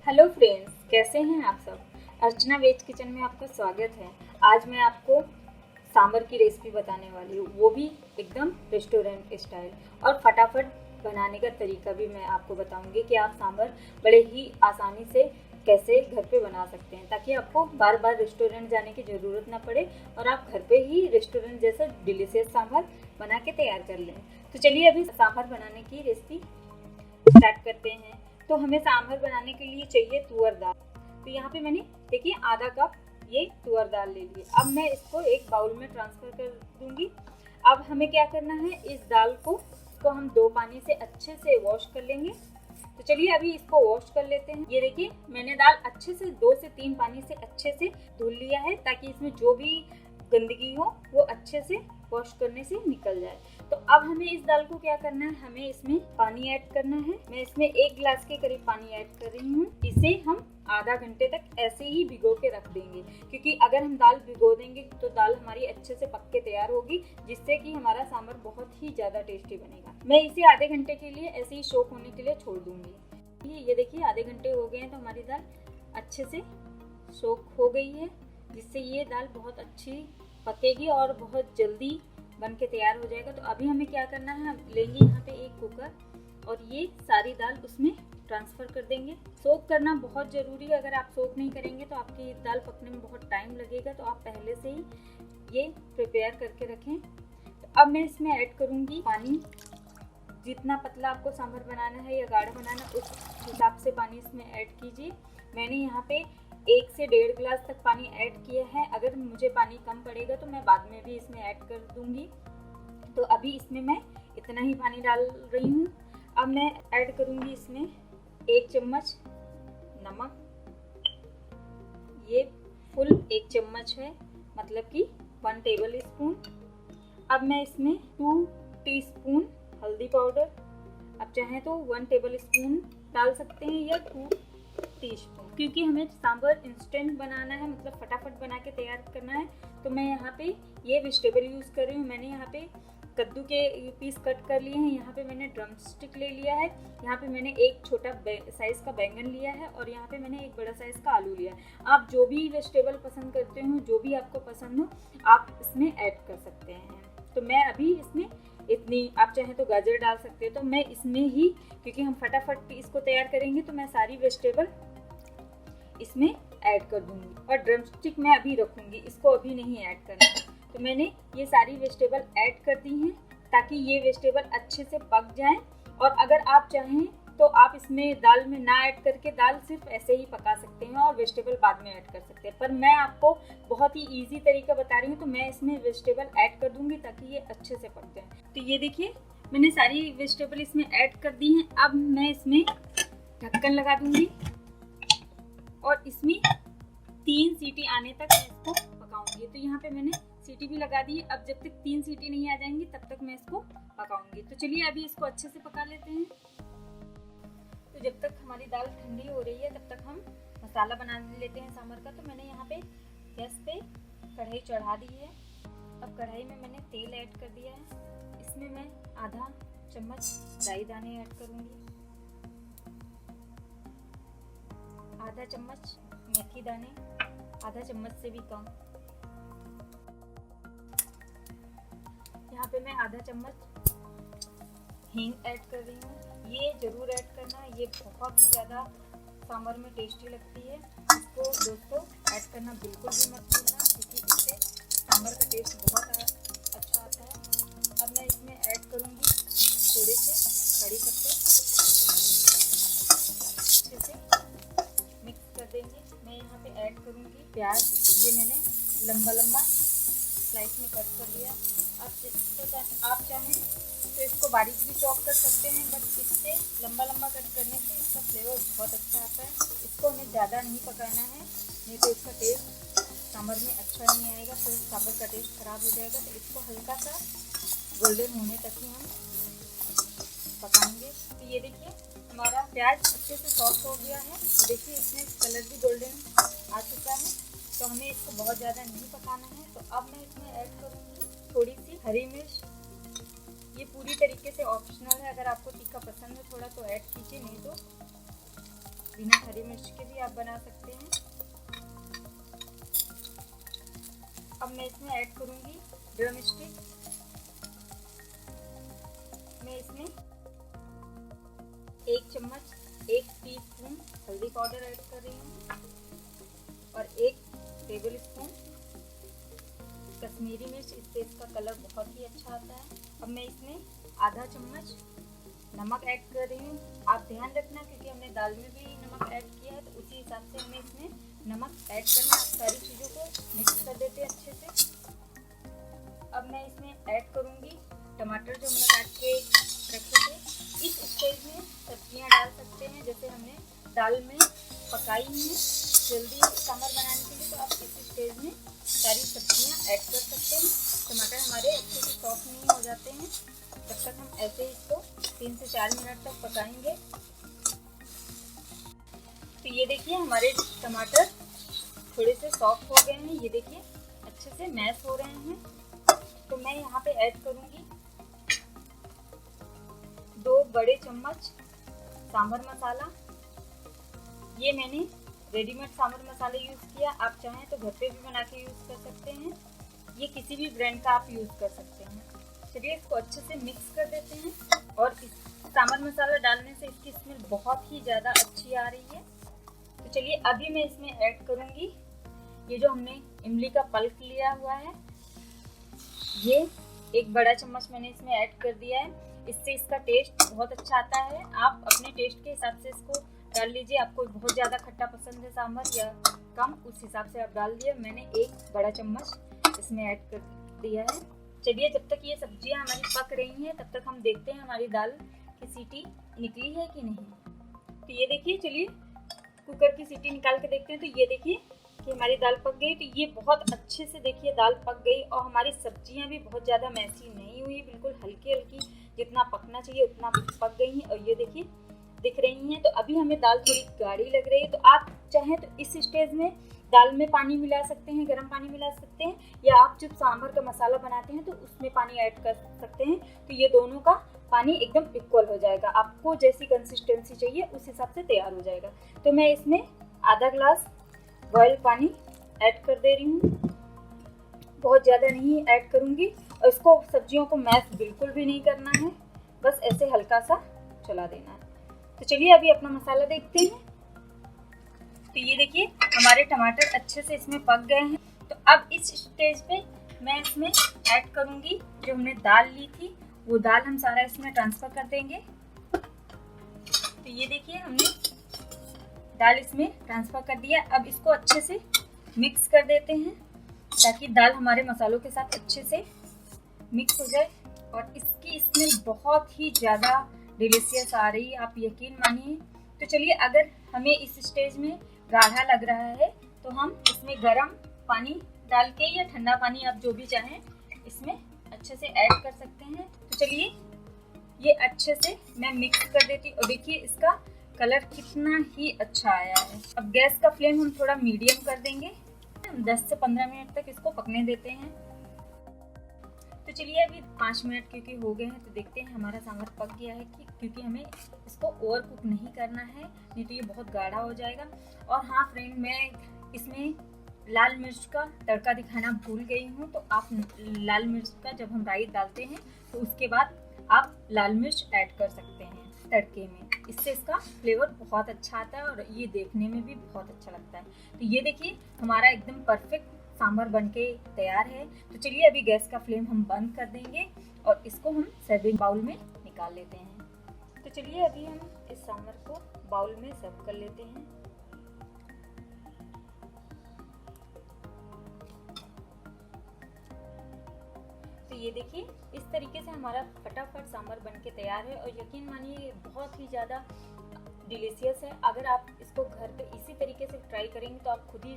Hello friends, कैसे हैं आप सब। अर्चना वेज किचन में आपका स्वागत है। आज मैं आपको सांभर की रेसिपी बताने वाली हूँ, वो भी एकदम रेस्टोरेंट स्टाइल, और फटाफट बनाने का तरीका भी मैं आपको बताऊंगी कि आप सांभर बड़े ही आसानी से कैसे घर पे बना सकते हैं, ताकि आपको बार बार रेस्टोरेंट जाने की ज़रूरत ना पड़े और आप घर पे ही रेस्टोरेंट जैसा डिलीशियस सांभर बना के तैयार कर लें। तो चलिए अभी सांभर बनाने की रेसिपी स्टार्ट करते हैं। तो हमें सांभर बनाने के लिए चाहिए तुअर दाल। तो यहाँ पे मैंने देखिए आधा कप ये तुअर दाल ले ली। अब मैं इसको एक बाउल में ट्रांसफर कर दूंगी। अब हमें क्या करना है, इस दाल को हम 2 पानी से अच्छे से वॉश कर लेंगे। तो चलिए अभी इसको वॉश कर लेते हैं। ये देखिए मैंने दाल अच्छे से 2 से 3 पानी से अच्छे से धुल लिया है, ताकि इसमें जो भी गंदगी हो वो अच्छे से वॉश करने से निकल जाए। तो अब हमें इस दाल को क्या करना है, हमें इसमें पानी ऐड करना है। मैं इसमें 1 गिलास के करीब पानी ऐड कर रही हूँ। इसे हम आधा घंटे तक ऐसे ही भिगो के रख देंगे, क्योंकि अगर हम दाल भिगो देंगे तो दाल हमारी अच्छे से पक के तैयार होगी, जिससे कि हमारा सांभर बहुत ही ज़्यादा टेस्टी बनेगा। मैं इसे आधे घंटे के लिए ऐसे ही सोक होने के लिए छोड़ दूंगी। ये देखिए आधे घंटे हो गए हैं, तो हमारी दाल अच्छे से सोक हो गई है, जिससे ये दाल बहुत अच्छी पकेगी और बहुत जल्दी बन के तैयार हो जाएगा। तो अभी हमें क्या करना है, हम लेंगे यहाँ पे एक कुकर और ये सारी दाल उसमें ट्रांसफ़र कर देंगे। सोक करना बहुत ज़रूरी है। अगर आप सोक नहीं करेंगे तो आपकी दाल पकने में बहुत टाइम लगेगा, तो आप पहले से ही ये प्रिपेयर करके रखें। तो अब मैं इसमें ऐड करूँगी पानी। जितना पतला आपको सांभर बनाना है या गाढ़ा बनाना है, उस हिसाब से पानी इसमें ऐड कीजिए। मैंने यहाँ पे 1 से 1.5 गिलास तक पानी ऐड किया है। अगर मुझे पानी कम पड़ेगा तो मैं बाद में भी इसमें ऐड कर दूंगी। तो अभी इसमें मैं इतना ही पानी डाल रही हूँ। अब मैं ऐड करूँगी इसमें 1 चम्मच नमक। ये फुल 1 चम्मच है, मतलब कि 1 टेबल स्पून। अब मैं इसमें 2 टीस्पून हल्दी पाउडर, आप चाहें तो 1 टेबल स्पून डाल सकते हैं या 2 टीस्पून, क्योंकि हमें सांभर इंस्टेंट बनाना है, मतलब फटाफट बना के तैयार करना है। तो मैं यहाँ पे ये वेजिटेबल यूज़ कर रही हूँ। मैंने यहाँ पे कद्दू के पीस कट कर लिए हैं, यहाँ पे मैंने ड्रम स्टिक ले लिया है, यहाँ पे मैंने एक छोटा साइज़ का बैंगन लिया है, और यहाँ पे मैंने एक बड़ा साइज़ का आलू लिया है। आप जो भी वेजिटेबल पसंद करते हो, जो भी आपको पसंद हो, आप इसमें ऐड कर सकते हैं। तो मैं अभी इसमें इतनी, आप चाहें तो गाजर डाल सकते हैं। तो मैं इसमें ही, क्योंकि हम फटाफट इसको तैयार करेंगे, तो मैं सारी वेजिटेबल इसमें ऐड कर दूंगी। और ड्रम स्टिक मैं अभी रखूंगी, इसको अभी नहीं ऐड करना है। तो मैंने ये सारी वेजिटेबल ऐड कर दी हैं, ताकि ये वेजिटेबल अच्छे से पक जाएं। और अगर आप चाहें तो आप इसमें दाल में ना ऐड करके दाल सिर्फ ऐसे ही पका सकते हैं और वेजिटेबल बाद में ऐड कर सकते हैं। पर मैं आपको बहुत ही ईजी तरीका बता रही हूँ, तो मैं इसमें वेजिटेबल ऐड कर दूंगी ताकि ये अच्छे से पक जाए। तो ये देखिए मैंने सारी वेजिटेबल इसमें ऐड कर दी हैं। अब मैं इसमें ढक्कन लगा दूंगी और इसमें 3 सीटी आने तक मैं इसको पकाऊंगी। तो यहाँ पे मैंने सीटी भी लगा दी है। अब जब तक 3 सीटी नहीं आ जाएंगी तब तक मैं इसको पकाऊंगी। तो चलिए अभी इसको अच्छे से पका लेते हैं। तो जब तक हमारी दाल ठंडी हो रही है तब तक हम मसाला बना लेते हैं सांभर का। तो मैंने यहाँ पे गैस पे कढ़ाई चढ़ा दी है। अब कढ़ाई में मैंने तेल ऐड कर दिया है। इसमें मैं आधा चम्मच राई दाने ऐड करूँगी, आधा चम्मच मेथी दाने, आधा चम्मच से भी कम। यहाँ पे मैं आधा चम्मच हींग ऐड कर रही हूँ। ये जरूर ऐड करना, ये बहुत ही ज़्यादा सांभर में टेस्टी लगती है। इसको दोस्तों ऐड करना बिल्कुल भी मत भूलना, क्योंकि इससे सांभर का टेस्ट बहुत अच्छा आता है। अब मैं इसमें ऐड करूँगी थोड़े से कड़ी पत्ते, अच्छे से मिक्स कर देंगे। मैं यहाँ पे ऐड करूँगी प्याज। ये मैंने लंबा लंबा स्लाइस में कट कर लिया। आप चाहें तो इसको बारीक भी चॉप कर सकते हैं, बट इससे लंबा लंबा कट करने से इसका फ्लेवर बहुत अच्छा आता है। इसको हमें ज़्यादा नहीं पकाना है, नहीं तो इसका टेस्ट सांभर में अच्छा नहीं आएगा, फिर सांभर का टेस्ट ख़राब हो जाएगा। तो इसको हल्का सा गोल्डन होने तक ही हम पकाएंगे। तो ये देखिए हमारा प्याज अच्छे से सॉफ्ट हो गया है। देखिए इसमें कलर भी गोल्डन आ चुका है। तो हमें इसको बहुत ज़्यादा नहीं पकाना है। तो अब मैं इसमें ऐड करूँगी थोड़ी सी हरी मिर्च। ये पूरी तरीके से ऑप्शनल है, अगर आपको तीखा पसंद है थोड़ा तो ऐड कीजिए, नहीं तो बिना हरी मिर्च के भी आप बना सकते हैं। अब मैं इसमें ऐड करूंगी ड्रम स्टिक। मैं इसमें 1 चम्मच 1 टीस्पून हल्दी पाउडर ऐड कर रही हूँ और 1 टेबल स्पून कश्मीरी मिर्च, इससे इसका कलर बहुत ही अच्छा आता है। अब मैं इसमें आधा चम्मच नमक ऐड कर रही हूँ। आप ध्यान रखना क्योंकि हमने दाल में भी नमक ऐड किया है, तो उसी हिसाब से हमें इसमें नमक ऐड करना। आप सारी चीज़ों को मिक्स कर देते हैं अच्छे से। अब मैं इसमें ऐड करूँगी टमाटर जो हमने काट के रखे थे। इस स्टेज में सब्जियाँ डाल सकते हैं, जैसे हमने दाल में पकाई हैं जल्दी सांभर बनाने के लिए, तो आप इस स्टेज में सारी सब्जियां ऐड कर सकते हैं। टमाटर हमारे अच्छे से सॉफ्ट नहीं हो जाते हैं तब तक हम ऐसे ही इसको 3 से 4 मिनट तक पकाएंगे। तो ये देखिए हमारे टमाटर थोड़े से सॉफ्ट हो गए हैं, ये देखिए अच्छे से मैश हो रहे हैं। तो मैं यहाँ पे ऐड करूँगी 2 बड़े चम्मच सांभर मसाला। ये मैंने रेडीमेड सांभर मसाला यूज़ किया, आप चाहें तो घर पे भी बना के यूज़ कर सकते हैं। ये किसी भी ब्रांड का आप यूज़ कर सकते हैं। चलिए इसको अच्छे से मिक्स कर देते हैं। और इस सांभर मसाला डालने से इसकी स्मेल बहुत ही ज़्यादा अच्छी आ रही है। तो चलिए अभी मैं इसमें ऐड करूँगी ये जो हमने इमली का पल्प लिया हुआ है, ये 1 बड़ा चम्मच मैंने इसमें ऐड कर दिया है। इससे इसका टेस्ट बहुत अच्छा आता है। आप अपने टेस्ट के हिसाब से इसको डाल लीजिए। आपको बहुत ज़्यादा खट्टा पसंद है सांभर या कम, उस हिसाब से आप डाल दिए। मैंने 1 बड़ा चम्मच इसमें ऐड कर दिया है। चलिए जब तक ये सब्जियां हमारी पक रही हैं तब तक हम देखते हैं हमारी दाल की सीटी निकली है कि नहीं। तो ये देखिए, चलिए कुकर की सीटी निकाल के देखते हैं। तो ये देखिए कि हमारी दाल पक गई। तो ये बहुत अच्छे से देखिए दाल पक गई और हमारी सब्जियां भी बहुत ज़्यादा मैसी नहीं हुई, बिल्कुल हल्की हल्की जितना पकना चाहिए उतना पक गई हैं। और ये देखिए दिख रही हैं। तो अभी हमें दाल थोड़ी गाढ़ी लग रही है, तो आप चाहें तो इस स्टेज में दाल में पानी मिला सकते हैं, गर्म पानी मिला सकते हैं, या आप जब सांभर का मसाला बनाते हैं तो उसमें पानी ऐड कर सकते हैं। तो ये दोनों का पानी एकदम इक्वल हो जाएगा। आपको जैसी कंसिस्टेंसी चाहिए उस हिसाब से तैयार हो जाएगा। तो मैं इसमें आधा ग्लास बॉयल पानी ऐड कर दे रही हूँ, बहुत ज़्यादा नहीं ऐड करूँगी। और इसको सब्जियों को मैश बिल्कुल भी नहीं करना है, बस ऐसे हल्का सा चला देना है। तो चलिए अभी अपना मसाला देखते हैं। तो ये देखिए हमारे टमाटर अच्छे से इसमें पक गए हैं। तो अब इस स्टेज पे मैं इसमें ऐड करूँगी जो हमने दाल ली थी, वो दाल हम सारा इसमें ट्रांसफ़र कर देंगे। तो ये देखिए हमने दाल इसमें ट्रांसफ़र कर दिया। अब इसको अच्छे से मिक्स कर देते हैं ताकि दाल हमारे मसालों के साथ अच्छे से मिक्स हो जाए। और इसकी स्मेल बहुत ही ज़्यादा डिलीशियस आ रही है, आप यकीन मानिए। तो चलिए अगर हमें इस स्टेज में गाढ़ा लग रहा है तो हम इसमें गर्म पानी डाल के या ठंडा पानी आप जो भी चाहें इसमें अच्छे से ऐड कर सकते हैं। तो चलिए ये अच्छे से मैं मिक्स कर देती हूँ। और देखिए इसका कलर कितना ही अच्छा आया है। अब गैस का फ्लेम हम थोड़ा मीडियम कर देंगे। 10 से 15 मिनट तक इसको पकने देते हैं। तो चलिए अभी 5 मिनट क्योंकि हो गए हैं, तो देखते हैं हमारा सांभर पक गया है कि, क्योंकि हमें इसको ओवर कुक नहीं करना है, नहीं तो ये बहुत गाढ़ा हो जाएगा। और हाँ फ्रेंड, मैं इसमें लाल मिर्च का तड़का दिखाना भूल गई हूँ। तो आप लाल मिर्च का जब हम राई डालते हैं तो उसके बाद आप लाल मिर्च ऐड कर सकते हैं तड़के में, इससे इसका फ्लेवर बहुत अच्छा आता है और ये देखने में भी बहुत अच्छा लगता है। तो ये देखिए हमारा एकदम परफेक्ट सांभर बनके तैयार है। तो चलिए अभी गैस का फ्लेम हम बंद कर देंगे और इसको हम सर्विंग बाउल में निकाल लेते हैं। तो चलिए अभी हम इस सांभर को बाउल में सर्व कर लेते हैं। तो ये देखिए इस तरीके से हमारा फटाफट सांभर बनके तैयार है और यकीन मानिए बहुत ही ज़्यादा डिलीशियस है। अगर आप इसको घर पे इसी तरीके से ट्राई करेंगे तो आप खुद ही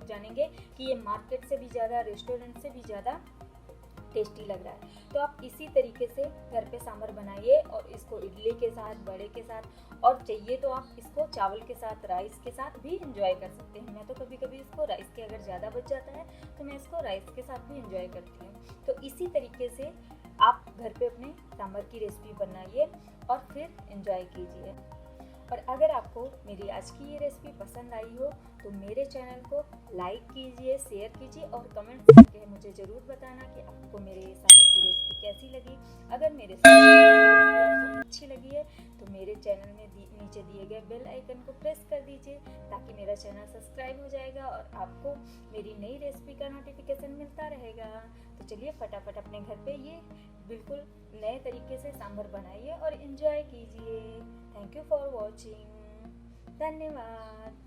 जानेंगे कि ये मार्केट से भी ज़्यादा, रेस्टोरेंट से भी ज़्यादा टेस्टी लग रहा है। तो आप इसी तरीके से घर पे सांभर बनाइए और इसको इडली के साथ, बड़े के साथ, और चाहिए तो आप इसको चावल के साथ, राइस के साथ भी एंजॉय कर सकते हैं। मैं तो कभी कभी इसको राइस के अगर ज़्यादा बच जाता है तो मैं इसको राइस के साथ भी एंजॉय करती हूँ। तो इसी तरीके से आप घर पे अपने सांभर की रेसिपी बनाइए और फिर एंजॉय कीजिए। और अगर आपको मेरी आज की ये रेसिपी पसंद आई हो तो मेरे चैनल को लाइक कीजिए, शेयर कीजिए और कमेंट करके मुझे ज़रूर बताना कि आपको मेरे सांभर की रेसिपी कैसी लगी। अगर मेरे सांभर की रेसिपी आपको अच्छी लगी है तो मेरे चैनल में नीचे दिए गए बेल आइकन को प्रेस कर दीजिए ताकि मेरा चैनल सब्सक्राइब हो जाएगा और आपको मेरी नई रेसिपी का नोटिफिकेशन मिलता रहेगा। तो चलिए फटाफट अपने घर पे ये बिल्कुल नए तरीके से सांभर बनाइए और एंजॉय कीजिए। Thank you for watching. धन्यवाद।